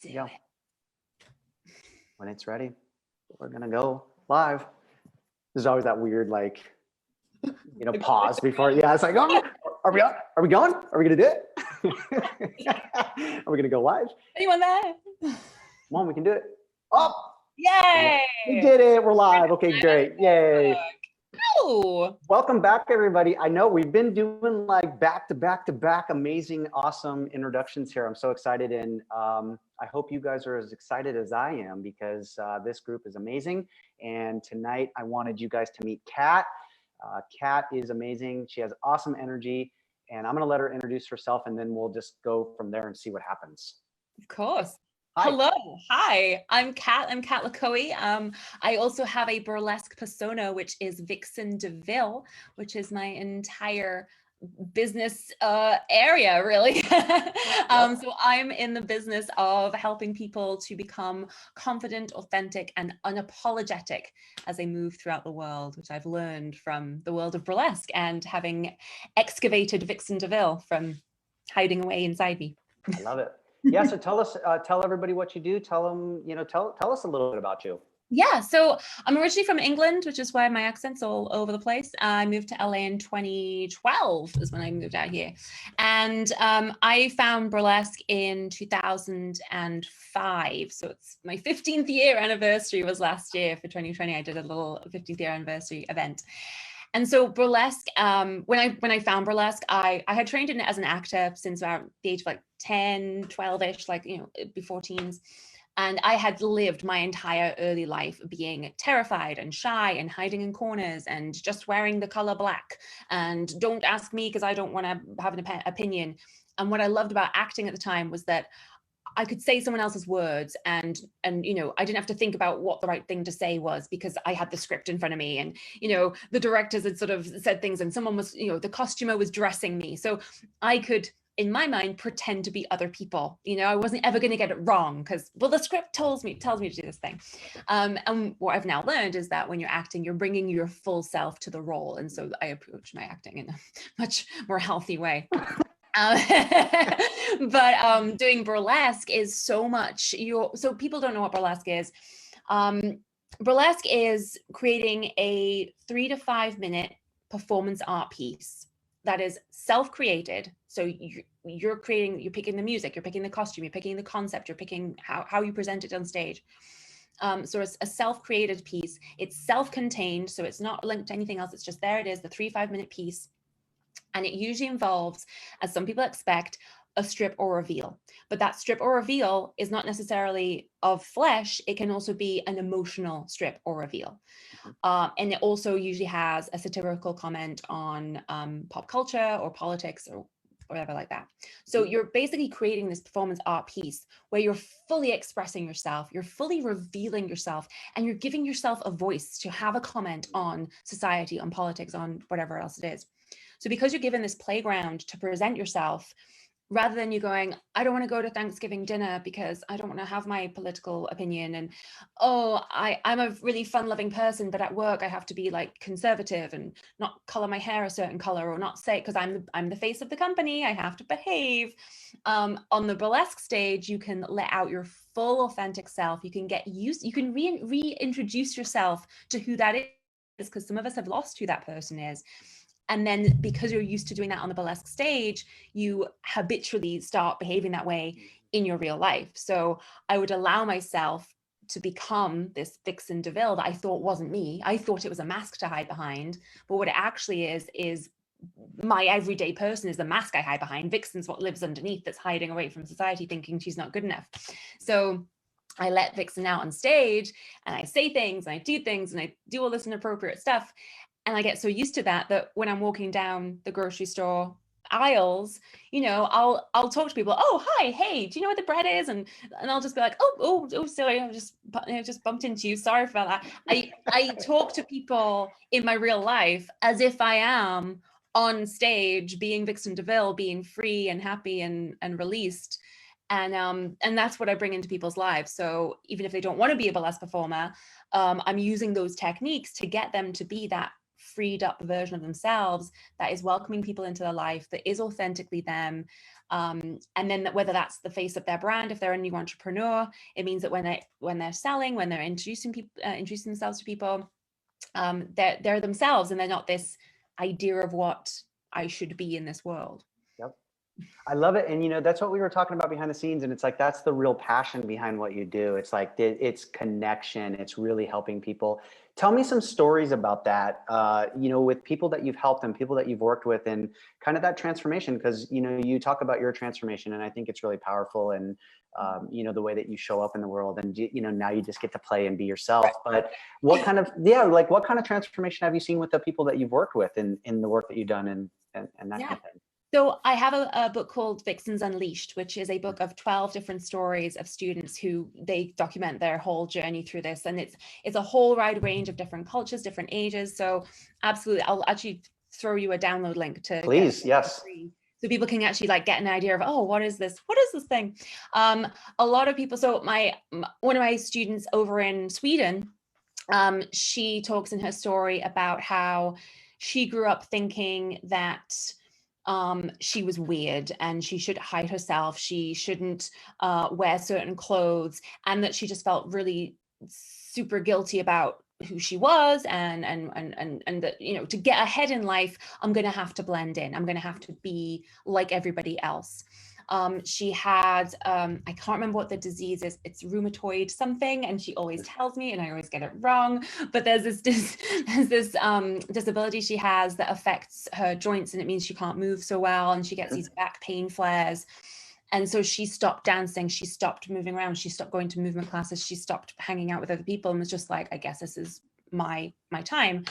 Yeah. When it's ready, we're gonna go live. There's always that weird, like, pause before. Yeah, it's like, oh, are we on? Are we going? Are we gonna do it? Are we gonna go live? Anyone there? Come on, we can do it. Oh, yay! We did it. We're live. Okay, great. Yay. Oh. Welcome back, everybody. I know we've been doing like back to back amazing, awesome introductions here. I'm so excited, and I hope you guys are as excited as I am because this group is amazing. And tonight I wanted you guys to meet Kat. Kat is amazing. She has awesome energy, and I'm going to let her introduce herself, and then we'll just go from there and see what happens. Of course. Hi. Hello. Hi, I'm Kat. I'm Kat Lacohie. I also have a burlesque persona, which is Vixen DeVille, which is my entire business area, really. So I'm in the business of helping people to become confident, authentic, and unapologetic as they move throughout the world, which I've learned from the world of burlesque and having excavated Vixen DeVille from hiding away inside me. I love it. Yeah, so tell everybody what you do. Tell them, tell us a little bit about you. Yeah, so I'm originally from England, which is why my accent's all over the place. I moved to LA in 2012 is when I moved out here. And I found burlesque in 2005. So it's my 15th year anniversary was last year for 2020. I did a little 15th year anniversary event. And so burlesque, when I found burlesque, I had trained in it as an actor since about the age of like 10, 12-ish, like, before teens. And I had lived my entire early life being terrified and shy and hiding in corners and just wearing the color black. And don't ask me because I don't want to have an opinion. And what I loved about acting at the time was that I could say someone else's words and I didn't have to think about what the right thing to say was because I had the script in front of me and, the directors had sort of said things and someone was, the costumer was dressing me. So I could, in my mind, pretend to be other people. I wasn't ever going to get it wrong because, well, the script tells me to do this thing. And what I've now learned is that when you're acting, you're bringing your full self to the role. And so I approach my acting in a much more healthy way. But doing burlesque is so much. So people don't know what burlesque is. Burlesque is creating a 3 to 5 minute performance art piece that is self-created. So you're picking the music, you're picking the costume, you're picking the concept, you're picking how you present it on stage. So it's a self-created piece. It's self-contained, so it's not linked to anything else. It's just there it is, the 3-5 minute piece. And it usually involves, as some people expect, a strip or reveal. But that strip or reveal is not necessarily of flesh. It can also be an emotional strip or reveal. And it also usually has a satirical comment on pop culture or politics or whatever like that. So you're basically creating this performance art piece where you're fully expressing yourself, you're fully revealing yourself, and you're giving yourself a voice to have a comment on society, on politics, on whatever else it is. So because you're given this playground to present yourself, rather than you going, I don't want to go to Thanksgiving dinner because I don't want to have my political opinion. And, I'm a really fun-loving person, but at work I have to be like conservative and not color my hair a certain color or not say, because I'm the face of the company, I have to behave. On the burlesque stage, you can let out your full authentic self. You can you can reintroduce yourself to who that is, because some of us have lost who that person is. And then because you're used to doing that on the burlesque stage, you habitually start behaving that way in your real life. So I would allow myself to become this Vixen DeVille that I thought wasn't me. I thought it was a mask to hide behind. But what it actually is my everyday person is the mask I hide behind. Vixen's what lives underneath, that's hiding away from society, thinking she's not good enough. So I let Vixen out on stage and I say things and I do things and I do all this inappropriate stuff. And I get so used to that when I'm walking down the grocery store aisles, I'll talk to people. Oh, hi, hey, do you know where the bread is? And I'll just be like, oh, sorry, I just bumped into you. Sorry about that. I talk to people in my real life as if I am on stage being Vixen DeVille, being free and happy and released. And that's what I bring into people's lives. So even if they don't want to be a burlesque performer, I'm using those techniques to get them to be that freed up version of themselves that is welcoming people into their life, that is authentically them. And then whether that's the face of their brand, if they're a new entrepreneur, it means that when they're selling, when they're introducing themselves to people, they're themselves, and they're not this idea of what I should be in this world. Yep. I love it. And, you know, that's what we were talking about behind the scenes. And it's like, that's the real passion behind what you do. It's like, it's connection. It's really helping people. Tell me some stories about that, you know, with people that you've helped and people that you've worked with, and kind of that transformation. Because, you know, you talk about your transformation, and I think it's really powerful. And, you know, the way that you show up in the world, and, you know, now you just get to play and be yourself. But what kind of, like what kind of transformation have you seen with the people that you've worked with in the work that you've done, and that kind of thing? So I have a book called Vixens Unleashed, which is a book of 12 different stories of students who they document their whole journey through this. And it's a whole wide range of different cultures, different ages. So absolutely, I'll actually throw you a download link to. Please, yes. So people can actually like get an idea of, oh, what is this? What is this thing? A lot of people, so one of my students over in Sweden, she talks in her story about how she grew up thinking that she was weird and she should hide herself. She shouldn't wear certain clothes, and that she just felt really super guilty about who she was, and that, you know, to get ahead in life, I'm going to have to blend in. I'm going to have to be like everybody else. She had, I can't remember what the disease is. It's rheumatoid something. And she always tells me, and I always get it wrong, but there's this disability she has that affects her joints, and it means she can't move so well. And she gets these back pain flares. And so she stopped dancing. She stopped moving around. She stopped going to movement classes. She stopped hanging out with other people, and was just like, I guess this is my time.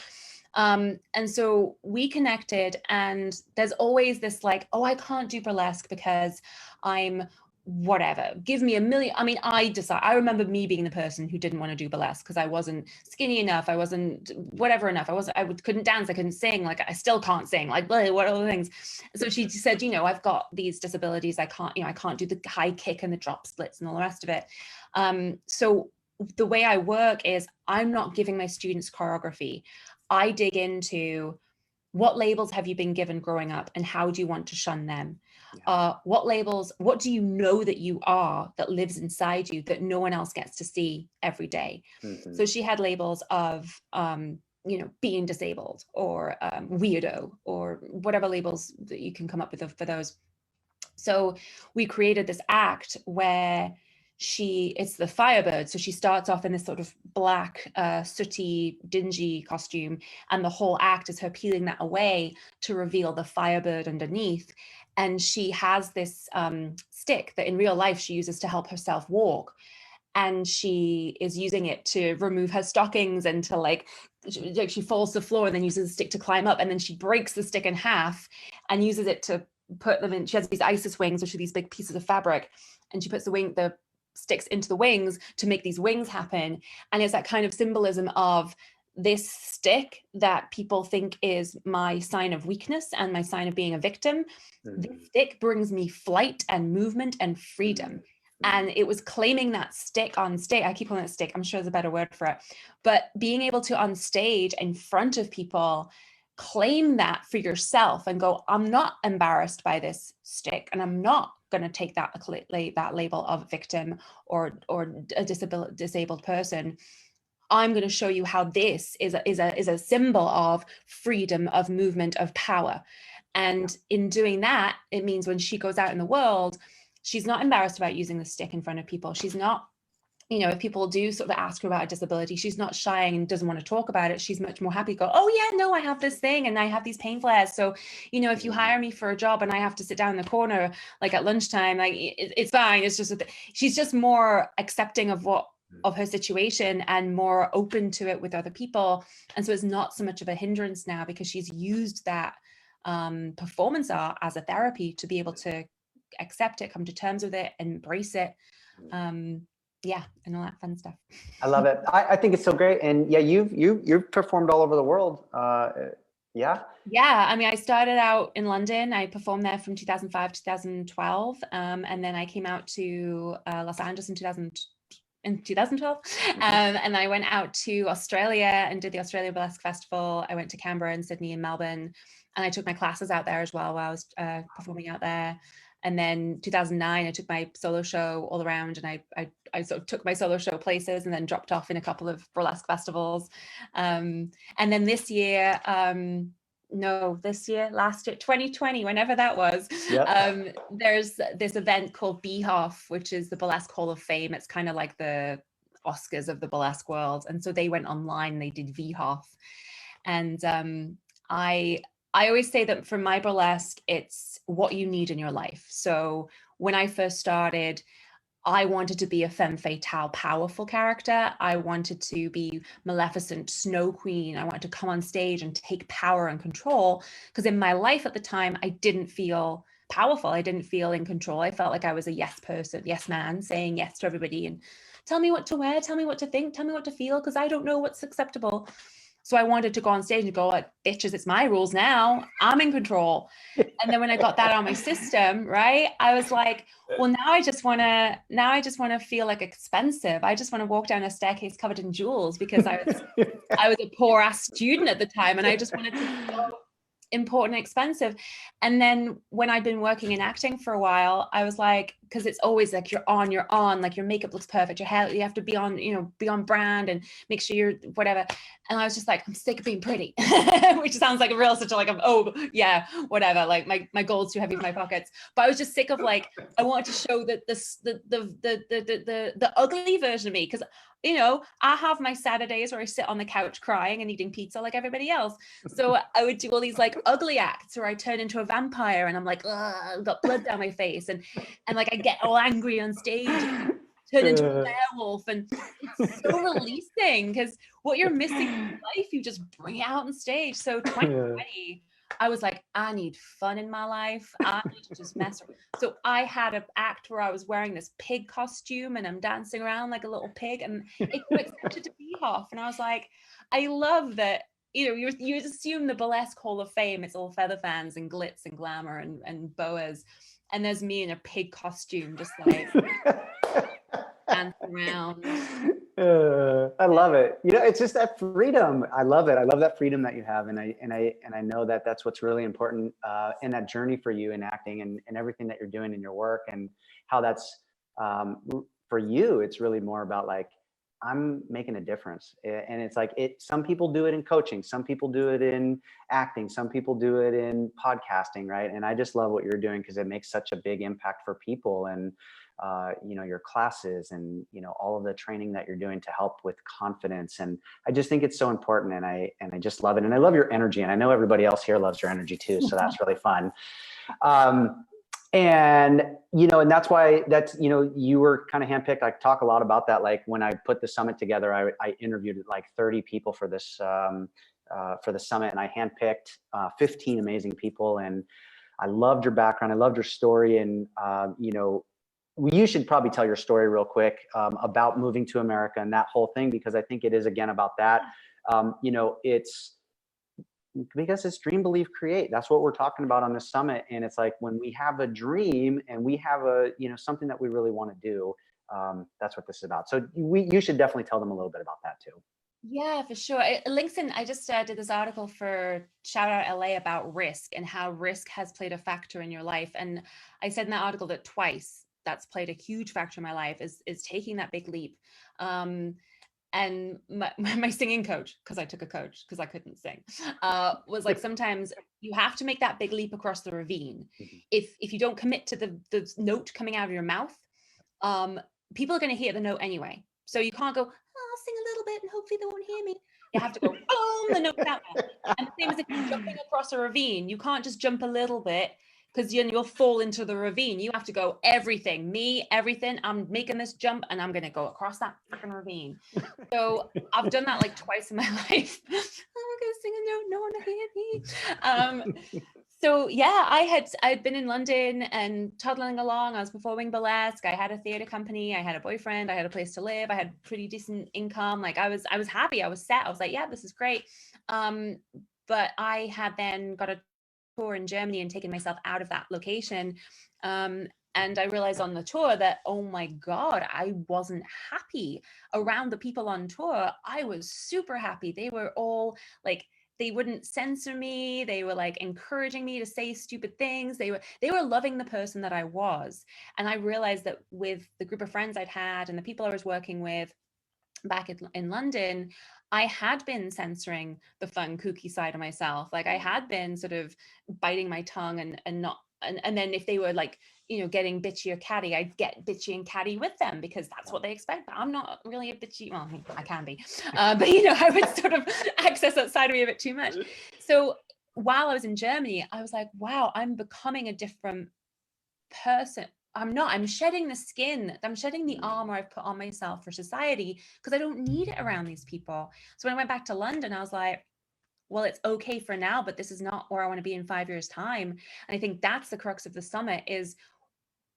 And so we connected, and there's always this like, oh, I can't do burlesque because I'm whatever. Give me a million. I mean, I remember me being the person who didn't want to do burlesque because I wasn't skinny enough. I wasn't whatever enough. Couldn't dance. I couldn't sing. Like, I still can't sing. Like, what other things? So she said, you know, I've got these disabilities. I can't do the high kick and the drop splits and all the rest of it. So the way I work is, I'm not giving my students choreography. I dig into what labels have you been given growing up, and how do you want to shun them? Yeah. What do you know that you are, that lives inside you, that no one else gets to see every day? Mm-hmm. So she had labels of, you know, being disabled, or weirdo, or whatever labels that you can come up with for those. So we created this act where it's the Firebird. So she starts off in this sort of black, sooty, dingy costume. And the whole act is her peeling that away to reveal the Firebird underneath. And she has this stick that in real life she uses to help herself walk. And she is using it to remove her stockings, and to like she falls to the floor and then uses the stick to climb up. And then she breaks the stick in half and uses it to put them in. She has these Isis wings, which are these big pieces of fabric. And she puts the sticks into the wings to make these wings happen. And it's that kind of symbolism of this stick that people think is my sign of weakness and my sign of being a victim. Mm-hmm. This stick brings me flight and movement and freedom. Mm-hmm. And it was claiming that stick on stage. I keep calling it stick. I'm sure there's a better word for it. But being able to, on stage in front of people, claim that for yourself and go, I'm not embarrassed by this stick, and I'm not going to take that label of victim or a disabled person. I'm going to show you how this is a symbol of freedom, of movement, of power. And in doing that, it means when she goes out in the world, she's not embarrassed about using the stick in front of people. She's not, you know, if people do sort of ask her about a disability, she's not shying and doesn't want to talk about it. She's much more happy to go, oh yeah, no, I have this thing and I have these pain flares. So, you know, if you hire me for a job and I have to sit down in the corner, like at lunchtime, like it's fine. It's just, she's just more accepting of her situation and more open to it with other people. And so it's not so much of a hindrance now, because she's used that performance art as a therapy to be able to accept it, come to terms with it, embrace it. Yeah, and all that fun stuff. I love it. I think it's so great. And yeah, you've performed all over the world. Yeah. I mean, I started out in London. I performed there from 2005 to 2012, and then I came out to Los Angeles in in 2012. And I went out to Australia and did the Australia Burlesque Festival. I went to Canberra and Sydney and Melbourne, and I took my classes out there as well while I was performing out there. And then 2009, I took my solo show all around, and I sort of took my solo show places and then dropped off in a couple of burlesque festivals. And then this year, last year, 2020, whenever that was, there's this event called BHOF, which is the Burlesque Hall of Fame. It's kind of like the Oscars of the burlesque world. And so they went online, they did VHOF. And I always say that for my burlesque, it's what you need in your life. So when I first started, I wanted to be a femme fatale, powerful character. I wanted to be Maleficent, Snow Queen. I wanted to come on stage and take power and control, because in my life at the time, I didn't feel powerful. I didn't feel in control. I felt like I was a yes person, yes man, saying yes to everybody and tell me what to wear, tell me what to think, tell me what to feel, because I don't know what's acceptable. So I wanted to go on stage and go like, bitches, it's my rules now. I'm in control. And then when I got that on my system, right, I was like, well, now I just want to feel like expensive. I just want to walk down a staircase covered in jewels, because I was a poor ass student at the time, and I just wanted to feel important and expensive. And then when I'd been working in acting for a while, I was like, because it's always like you're on, like your makeup looks perfect, your hair, you have to be on, be on brand and make sure you're whatever. And I was just like, I'm sick of being pretty, which sounds like a real such a like, oh yeah, whatever. Like my gold's too heavy for my pockets. But I was just sick of like, I wanted to show that the ugly version of me, because I have my Saturdays where I sit on the couch crying and eating pizza like everybody else. So I would do all these like ugly acts where I turn into a vampire and I'm like, I've got blood down my face, and like I get all angry on stage, turn into a werewolf, and it's so releasing, because what you're missing in life, you just bring it out on stage. So 2020, I was like, I need fun in my life. I need to just mess around. So I had an act where I was wearing this pig costume and I'm dancing around like a little pig, and it got accepted to BHOF. And I was like, I love that. You assume the Burlesque Hall of Fame, it's all feather fans and glitz and glamour and boas. And there's me in a pig costume, just like dancing around. I love it. It's just that freedom. I love it. I love that freedom that you have, and I know that that's what's really important in that journey for you in acting and everything that you're doing in your work, and how that's for you. It's really more about like, I'm making a difference, and it's like some people do it in coaching, some people do it in acting, some people do it in podcasting, right? And I just love what you're doing, because it makes such a big impact for people, and your classes, and all of the training that you're doing to help with confidence. And I just think it's so important, and I just love it, and I love your energy, and I know everybody else here loves your energy too, so that's really fun. And that's why you were kind of handpicked. I talk a lot about that. Like when I put the summit together, I interviewed like 30 people for this for the summit, and I handpicked 15 amazing people. And I loved your background, I loved your story, and you should probably tell your story real quick about moving to America and that whole thing, because I think it is again about that. It's because it's dream, believe, create. That's what we're talking about on this summit. And it's like, when we have a dream and we have a something that we really want to do, that's what this is about. So you should definitely tell them a little bit about that too. Yeah, for sure. LinkedIn, I just did this article for Shout Out LA about risk and how risk has played a factor in your life. And I said in that article that twice that's played a huge factor in my life is taking that big leap. And my singing coach, because I took a coach because I couldn't sing, was like, sometimes you have to make that big leap across the ravine. If you don't commit to the note coming out of your mouth, people are going to hear the note anyway. So you can't go, I'll sing a little bit and hopefully they won't hear me. You have to go, boom, the note's out there. And the same as if you're jumping across a ravine, you can't just jump a little bit, because you'll fall into the ravine. You have to go everything, everything. I'm making this jump and I'm going to go across that freaking ravine. So I've done that like twice in my life. I'm going to sing a note, no one will hear me. So yeah, I'd been in London and toddling along. I was performing burlesque. I had a theater company. I had a boyfriend. I had a place to live. I had pretty decent income. Like I was happy. I was set. I was like, yeah, this is great. But I had then got a tour in Germany and taken myself out of that location. And I realized on the tour that, oh my God, I wasn't happy around the people on tour. I was super happy. They were all like, they wouldn't censor me. They were like encouraging me to say stupid things. They were loving the person that I was. And I realized that with the group of friends I'd had and the people I was working with back in London, I had been censoring the fun, kooky side of myself. Like I had been sort of biting my tongue and not, and then if they were like, you know, getting bitchy or catty, I'd get bitchy and catty with them because that's what they expect. But I'm not really a bitchy, well, I can be, but you know, I would sort of access that side of me a bit too much. So while I was in Germany, I was like, wow, I'm becoming a different person. I'm shedding the skin, I'm shedding the armor I've put on myself for society because I don't need it around these people. So when I went back to London, I was like, well, it's okay for now, but this is not where I want to be in 5 years' time. And I think that's the crux of the summit is,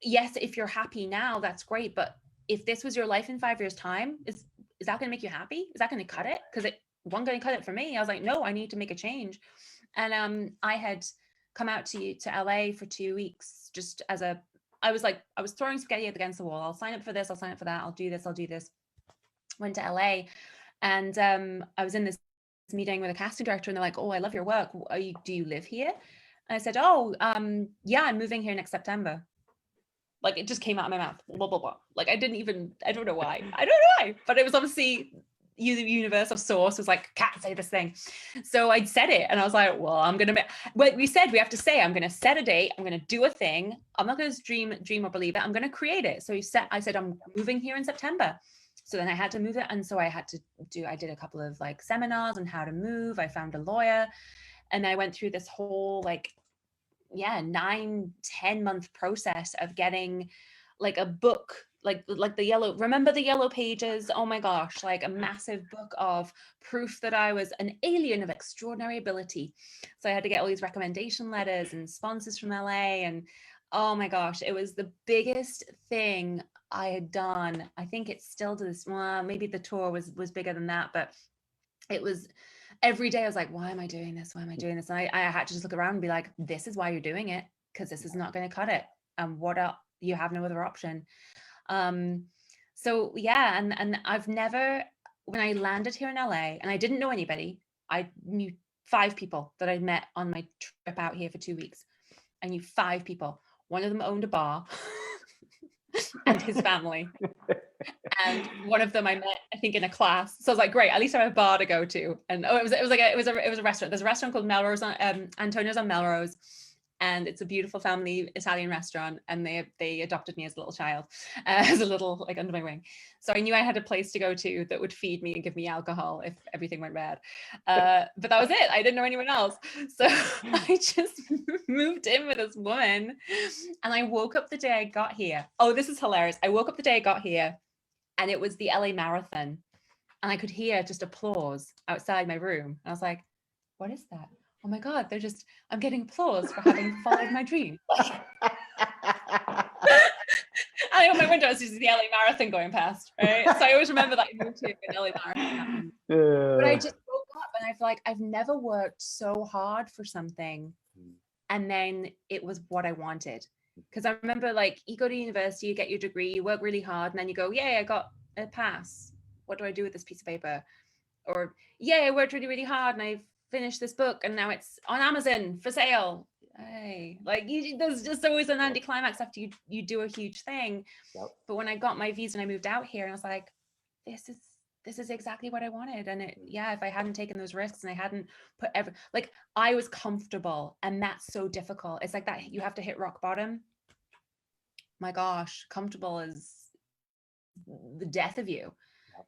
yes, if you're happy now, that's great. But if this was your life in 5 years' time, is that going to make you happy? Is that going to cut it? Because it wasn't going to cut it for me. I was like, no, I need to make a change. And I had come out to LA for 2 weeks just as a, I was throwing spaghetti against the wall. I'll sign up for this. I'll sign up for that. I'll do this. I'll do this. Went to LA and I was in this meeting with a casting director and they're like, oh, I love your work. Do you live here? And I said, oh, yeah, I'm moving here next September. Like it just came out of my mouth, blah, blah, blah. Like I don't know why. But it was obviously the universe of source was like, can't say this thing. So I'd said it and I was like, well, we said we have to say, I'm going to set a date. I'm going to do a thing. I'm not going to dream or believe it. I'm going to create it. So I said, I'm moving here in September. So then I had to move it. And so I did a couple of like seminars on how to move. I found a lawyer and I went through this whole 9-10 month process of getting like a book, like remember the yellow pages? Oh my gosh, like a massive book of proof that I was an alien of extraordinary ability. So I had to get all these recommendation letters and sponsors from LA. And oh my gosh, it was the biggest thing I had done. I think it's still to this, well, maybe the tour was bigger than that, but it was every day I was like, why am I doing this? Why am I doing this? And I had to just look around and be like, this is why you're doing it, because this is not going to cut it. And what else? You have no other option. So yeah, and I've never, when I landed here in LA, and I didn't know anybody, I knew 5 people that I'd met on my trip out here for 2 weeks. I knew 5 people. One of them owned a bar and his family. And one of them I met, I think, in a class. So I was like, great, at least I have a bar to go to. And it was a restaurant. There's a restaurant called Melrose, Antonio's on Melrose. And it's a beautiful family Italian restaurant. And they adopted me as a little child, as a little, like, under my wing. So I knew I had a place to go to that would feed me and give me alcohol if everything went bad. But that was it. I didn't know anyone else. So I just moved in with this woman. And I woke up the day I got here. Oh, this is hilarious. I woke up the day I got here and it was the LA Marathon. And I could hear just applause outside my room. And I was like, what is that? Oh my God, I'm getting applause for having followed my dream. I open my window, it's just the LA Marathon going past, right? So I always remember that I moved to an LA Marathon. But I just woke up and I feel like I've never worked so hard for something. And then it was what I wanted. Because I remember, like, you go to university, you get your degree, you work really hard, and then you go, yay, I got a pass. What do I do with this piece of paper? Or, yay, I worked really, really hard and I finished this book and now it's on Amazon for sale. Hey, like, there's just always an anticlimax after you do a huge thing. Yep. But when I got my visa and I moved out here, and I was like, this is exactly what I wanted. And if I hadn't taken those risks and I hadn't put I was comfortable, and that's so difficult. It's like that, you have to hit rock bottom. My gosh, comfortable is the death of you.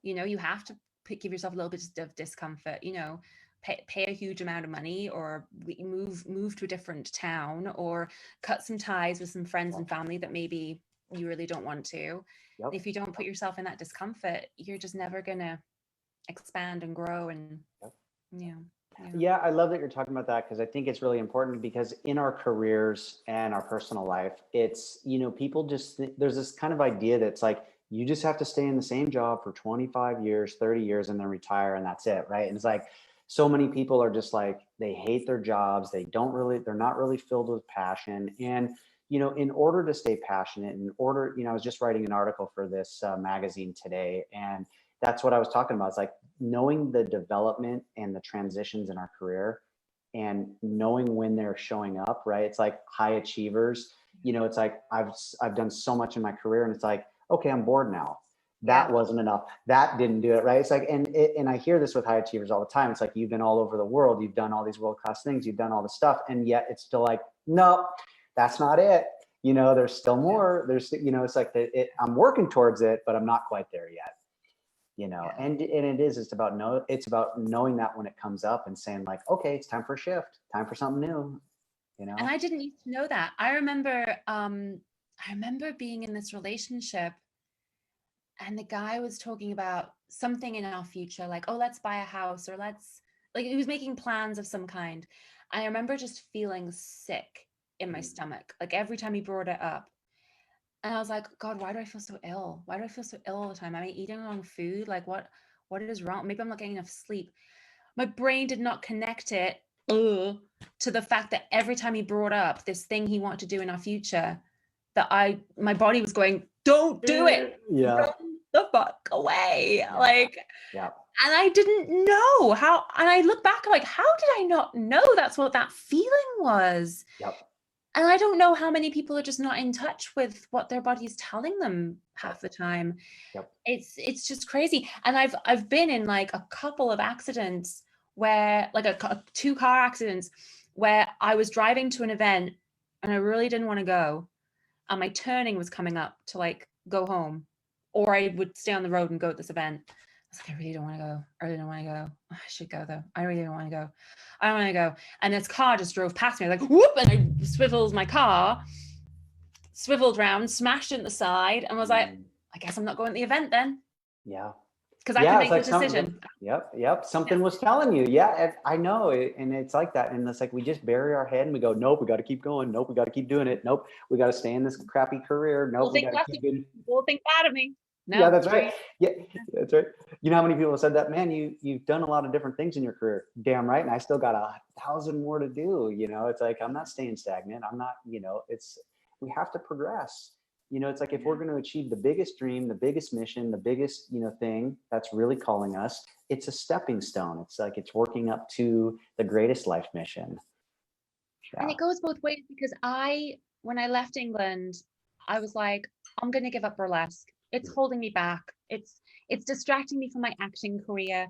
You know, you have to give yourself a little bit of discomfort, you know, pay a huge amount of money, or move to a different town, or cut some ties with some friends and family that maybe you really don't want to. Yep. If you don't put yourself in that discomfort, you're just never gonna expand and grow. And yeah, I love that you're talking about that, because I think it's really important, because in our careers and our personal life, it's, you know, people just there's this kind of idea that's like, you just have to stay in the same job for 25 years, 30 years, and then retire, and that's it, right? And it's like, so many people are just like, they hate their jobs. They're not really filled with passion. And, you know, in order to stay passionate, in order, you know, I was just writing an article for this magazine today, and that's what I was talking about. It's like knowing the development and the transitions in our career and knowing when they're showing up, right? It's like high achievers, you know, it's like I've done so much in my career and it's like, okay, I'm bored now. That wasn't enough. That didn't do it, right? It's like, and I hear this with high achievers all the time. It's like, you've been all over the world, you've done all these world-class things, you've done all this stuff, and yet it's still like, no, that's not it. You know, there's still more. There's, you know, it's like I'm working towards it, but I'm not quite there yet. You know, and it's about knowing that when it comes up and saying like, okay, it's time for a shift, time for something new. You know. And I didn't used to know that. I remember being in this relationship and the guy was talking about something in our future, like, oh, let's buy a house, or let's, like, he was making plans of some kind. I remember just feeling sick in my stomach, like every time he brought it up. And I was like, God, why do I feel so ill? Why do I feel so ill all the time? Am I eating wrong food? Like what is wrong? Maybe I'm not getting enough sleep. My brain did not connect it to the fact that every time he brought up this thing he wanted to do in our future, that my body was going, don't do it. Yeah. Run the fuck away. Yeah. Like, yeah. And I didn't know how, and I look back, I'm like, how did I not know that's what that feeling was? Yep. And I don't know how many people are just not in touch with what their body is telling them half the time. Yep. It's just crazy. And I've been in like a couple of accidents where, like two car accidents where I was driving to an event and I really didn't want to go. And my turning was coming up to like go home, or I would stay on the road and go to this event. I was like, I really don't want to go. I really don't want to go. Oh, I should go though. I really don't want to go. I don't want to go. And this car just drove past me, like whoop, and I swiveled my car, swiveled round, smashed into the side, and was like, I guess I'm not going to the event then. Yeah. Because I can make the decision. Yep. Something was telling you. Yeah, I know. And it's like that. And it's like, we just bury our head and we go, nope, we got to keep going. Nope, we got to keep doing it. Nope, we got to stay in this crappy career. Nope, we got to keep doing. People think bad of me. No, yeah, that's right. Yeah, that's right. You know how many people have said that? Man, you've done a lot of different things in your career. Damn right. And I still got 1,000 more to do. You know, it's like, I'm not staying stagnant. I'm not, you know, we have to progress. You know, it's like, if we're going to achieve the biggest dream, the biggest mission, the biggest, you know, thing that's really calling us, it's a stepping stone. It's like, it's working up to the greatest life mission. Yeah. And it goes both ways, because when I left England, I was like, I'm going to give up burlesque. It's holding me back. It's distracting me from my acting career.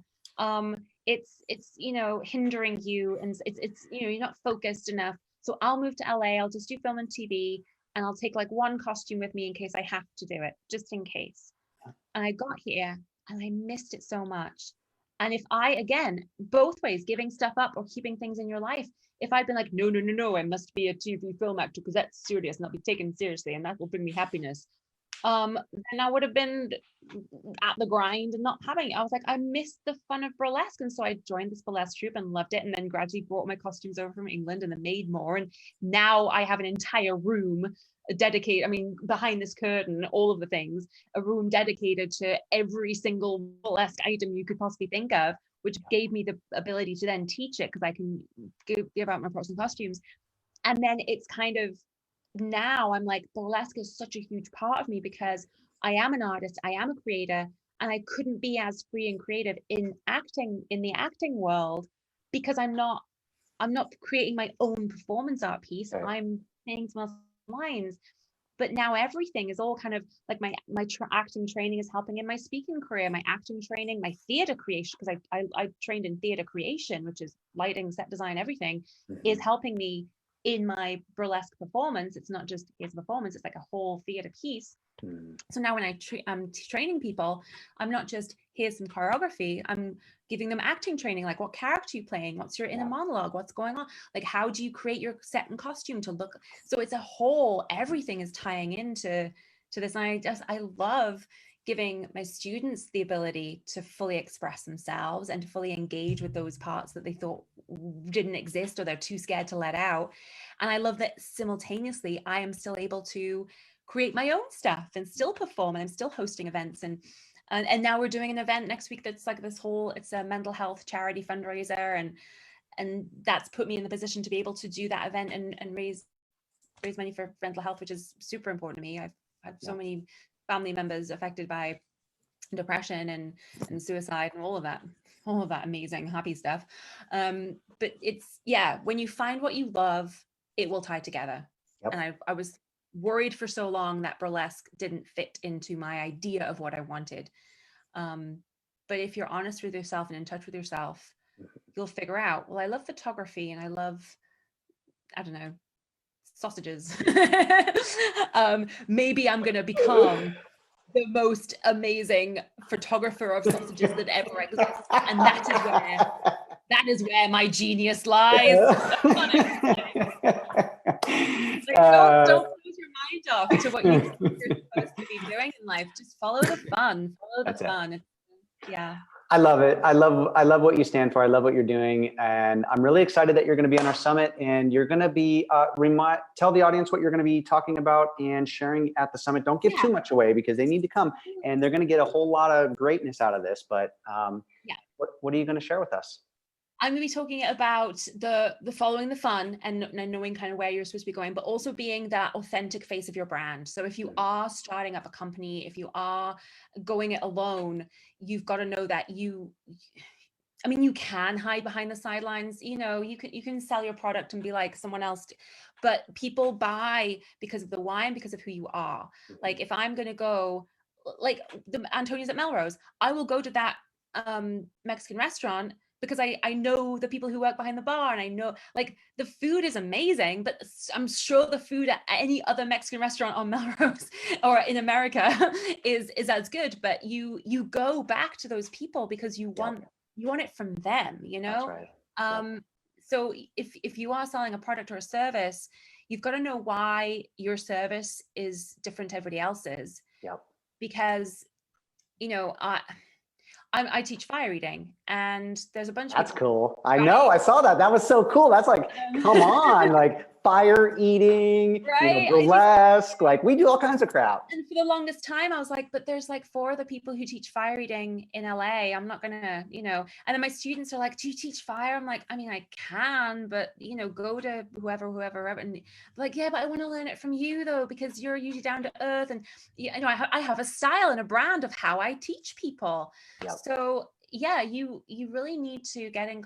It's you know, hindering you, and it's you know, you're not focused enough. So I'll move to LA. I'll just do film and TV. And I'll take like one costume with me in case I have to do it, just in case. And I got here and I missed it so much. And if I, again, both ways, giving stuff up or keeping things in your life, if I'd been like, no, I must be a TV film actor because that's serious and I'll be taken seriously and that will bring me happiness, then I would have been at the grind and not having it. I was like, I missed the fun of burlesque. And so I joined this burlesque troupe and loved it, and then gradually brought my costumes over from England and then made more. And now I have an entire room dedicated, I mean, behind this curtain, all of the things, a room dedicated to every single burlesque item you could possibly think of, which gave me the ability to then teach it because I can give out my props and costumes. And then it's kind of, now I'm like, burlesque is such a huge part of me because I am an artist, I am a creator, and I couldn't be as free and creative in acting, in the acting world, because I'm not creating my own performance art piece. Right. I'm saying some lines. But now everything is all kind of like my acting training is helping in my speaking career, my acting training, my theater creation, because I trained in theater creation, which is lighting, set design, everything, is helping me in my burlesque performance. It's not just a performance, it's like a whole theater piece. So now when I'm training people, I'm not just, here's some choreography, I'm giving them acting training, like what character are you playing, what's your inner monologue, what's going on, like how do you create your set and costume to look. So it's a whole, everything is tying into this. And I love giving my students the ability to fully express themselves and to fully engage with those parts that they thought didn't exist or they're too scared to let out. And I love that simultaneously I am still able to create my own stuff and still perform, and I'm still hosting events. And now we're doing an event next week that's like this whole, it's a mental health charity fundraiser, and that's put me in the position to be able to do that event and raise raise money for mental health, which is super important to me. I've had so many family members affected by depression and suicide and all of that amazing happy stuff. But it's, yeah, when you find what you love, it will tie together. And I was worried for so long that burlesque didn't fit into my idea of what I wanted. But if you're honest with yourself and in touch with yourself, you'll figure out, well, I love photography and I love, I don't know, sausages. Maybe I'm going to become the most amazing photographer of sausages that ever exists. And that is where my genius lies. Like, don't close your mind off to what you think you're supposed to be doing in life. Just follow the fun. Yeah. I love it. I love what you stand for. I love what you're doing. And I'm really excited that you're going to be on our summit, and you're going to be, tell the audience what you're going to be talking about and sharing at the summit. Don't give too much away because they need to come and they're going to get a whole lot of greatness out of this. But what are you going to share with us? I'm going to be talking about the following the fun and knowing kind of where you're supposed to be going, but also being that authentic face of your brand. So if you are starting up a company, if you are going it alone, you've got to know that you can hide behind the sidelines. You know, you can sell your product and be like someone else, but people buy because of the why and because of who you are. Like if I'm going to go, like the Antonia's at Melrose, I will go to that Mexican restaurant because I know the people who work behind the bar, and I know, like, the food is amazing, but I'm sure the food at any other Mexican restaurant on Melrose or in America is as good. But you go back to those people because you want it from them, you know? That's right. So if you are selling a product or a service, you've got to know why your service is different to everybody else's. Because, you know, I teach fire eating, and there's a bunch of That's cool. I know. I saw that. That was so cool. That's like, come on, like fire eating, burlesque, like we do all kinds of crap. And for the longest time, I was like, but there's like 4 other people who teach fire eating in LA. I'm not gonna, you know. And then my students are like, do you teach fire? I'm like, I mean, I can, but you know, go to whoever. And like, yeah, but I want to learn it from you though, because you're usually down to earth. And you know, I have a style and a brand of how I teach people. So yeah, you really need to get in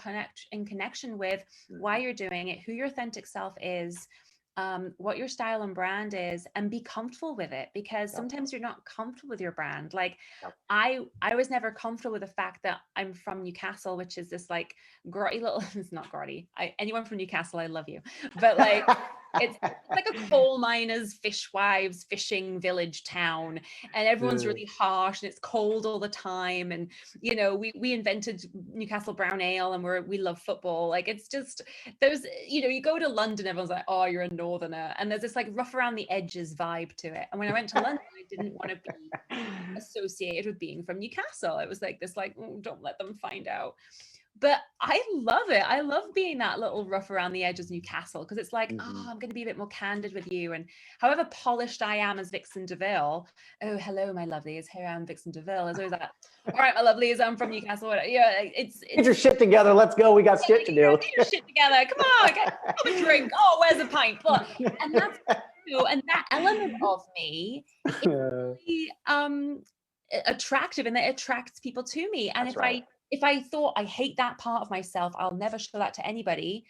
connection with why you're doing it, who your authentic self is, what your style and brand is, and be comfortable with it, because sometimes you're not comfortable with your brand. Like I was never comfortable with the fact that I'm from Newcastle, which is this like grotty little, it's not grotty. Anyone from Newcastle, I love you. But like it's like a coal miners, fishwives, fishing village town, and everyone's really harsh and it's cold all the time. And you know, we invented Newcastle brown ale, and we love football. Like it's just, there's, you know, you go to London, everyone's like, oh, you're a northerner, and there's this like rough around the edges vibe to it. And when I went to London, I didn't want to be associated with being from Newcastle. It was like this, like, oh, don't let them find out. But I love it. I love being that little rough around the edges Newcastle, because it's like, oh, I'm going to be a bit more candid with you. And however polished I am as Vixen DeVille, oh, hello, my lovelies, here I am, Vixen DeVille. There's always that, all right, my lovelies, I'm from Newcastle. Yeah, it's get your shit together. Let's go. We got shit to do. Get your shit together. Come on, have a drink. Oh, where's a pint? But, and that's, you know, and that element of me is really attractive, and that attracts people to me. And if I thought I hate that part of myself, I'll never show that to anybody.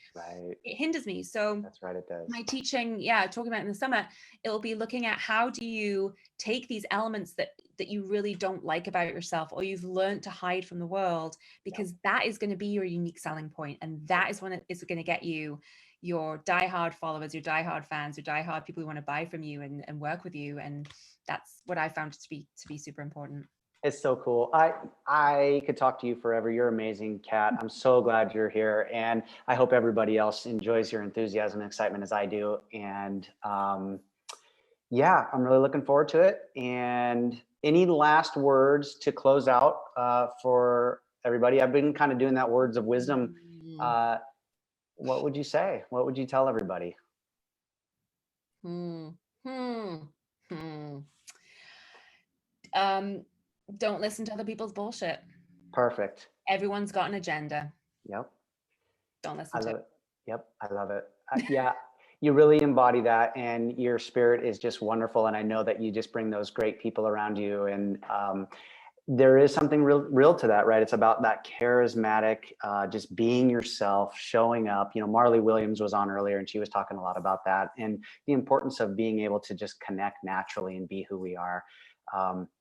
It hinders me. So that's right, it does. My teaching, talking about in the summit, it'll be looking at how do you take these elements that you really don't like about yourself, or you've learned to hide from the world, because that is going to be your unique selling point, and that is when it's going to get you your diehard followers, your diehard fans, your diehard people who want to buy from you and work with you. And that's what I found to be super important. It's so cool. I could talk to you forever. You're amazing, Kat. I'm so glad you're here. And I hope everybody else enjoys your enthusiasm and excitement as I do. And yeah, I'm really looking forward to it. And any last words to close out for everybody? I've been kind of doing that words of wisdom. What would you say? What would you tell everybody? Don't listen to other people's bullshit. Perfect. Everyone's got an agenda. Yep. Don't listen to it. Yep. I love it. Yeah. you really embody that, and your spirit is just wonderful. And I know that you just bring those great people around you. And there is something real to that, right? It's about that charismatic, just being yourself, showing up. Marley Williams was on earlier, and she was talking a lot about that, and the importance of being able to just connect naturally and be who we are.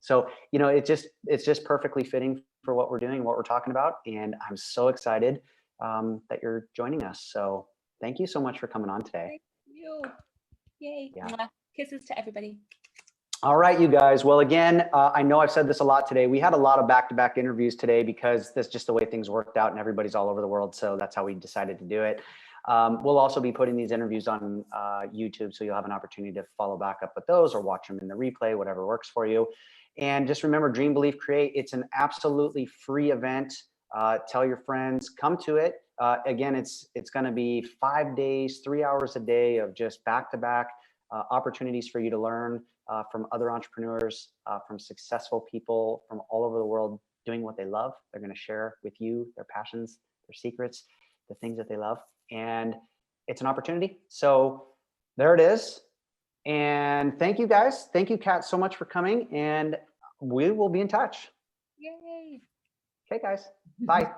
So it's just perfectly fitting for what we're doing, what we're talking about, and I'm so excited that you're joining us. So thank you so much for coming on today. Thank you. Yay. Yeah. Mwah. Kisses to everybody. All right, you guys. Well, again, I know I've said this a lot today. We had a lot of back-to-back interviews today because that's just the way things worked out, and everybody's all over the world. So that's how we decided to do it. We'll also be putting these interviews on YouTube, so you'll have an opportunity to follow back up with those or watch them in the replay, whatever works for you. And just remember, Dream, Believe, Create. It's an absolutely free event. Tell your friends, come to it. Again, it's going to be 5 days, 3 hours a day of just back-to-back opportunities for you to learn from other entrepreneurs, from successful people from all over the world doing what they love. They're going to share with you their passions, their secrets, the things that they love. And it's an opportunity. So there it is. And thank you, guys. Thank you, Kat, so much for coming. And we will be in touch. Yay. Okay, guys. Bye.